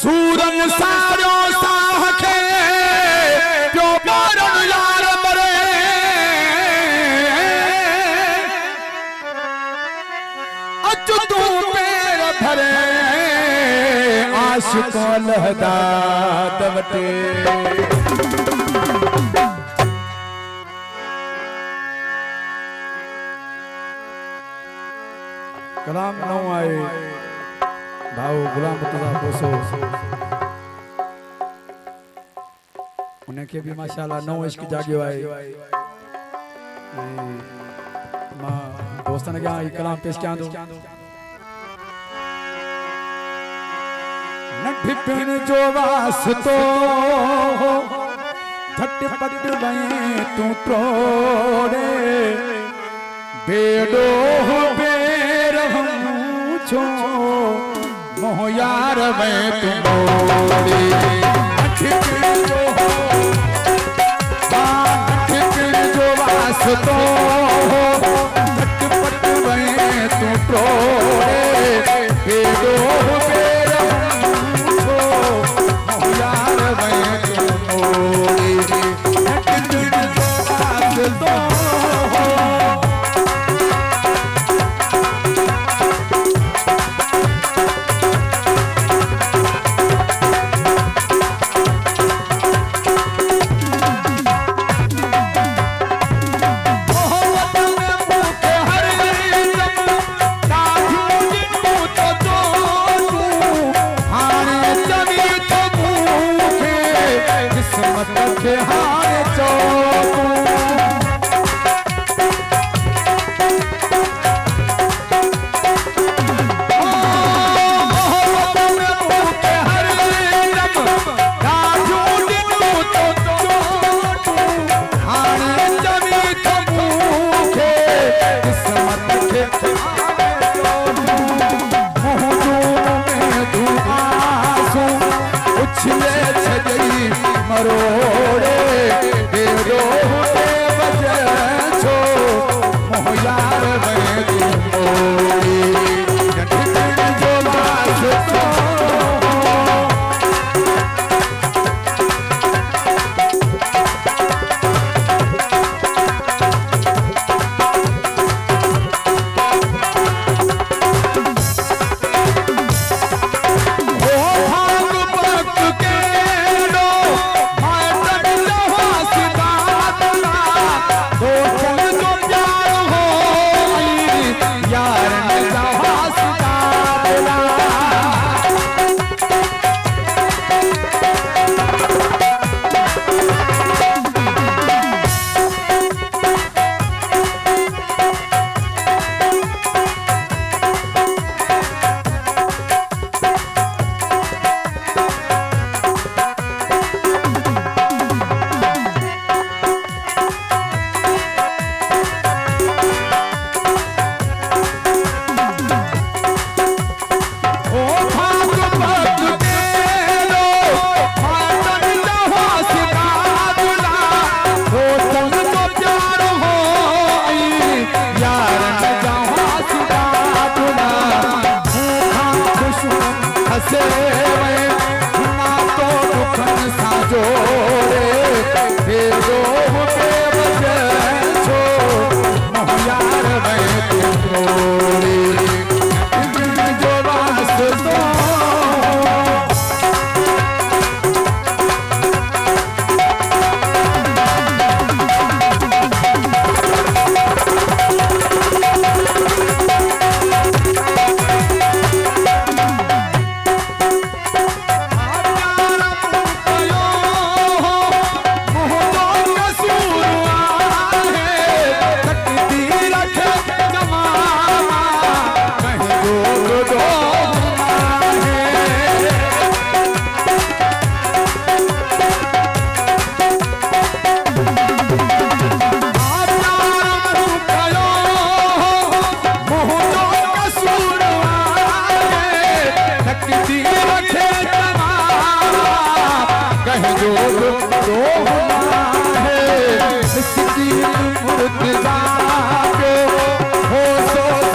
सूरन सारो साह खे प्यो मारण यार मरे अच तू पैर भरे आशिको लहदा दवटे कलाम न आए भाव गुलाम पोसो उनके भी माशाल्लाह नौ इश्क जागियो आहे मां दोस्तन के ई कलाम पेश कयां दो नठिपन जो वास्तो झटपट वहीं तू तोड़े बेडो बेरहम छो मोह यार मैं तुमोड़ी नठिपन जो वास्तो झटपट वहीं तू तोड़े बेडो बेरहम छो मोह यार मैं तुमोड़ी नठिपन जो वास्तो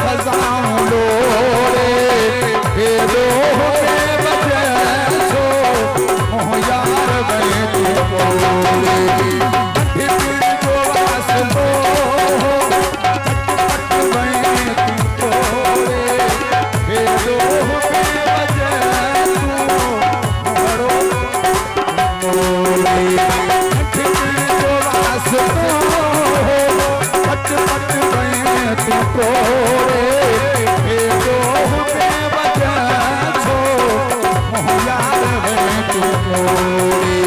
सजाऊं लोरे पट पट गए तू तोड़े में बजा छो मोहयार है तू तोड़े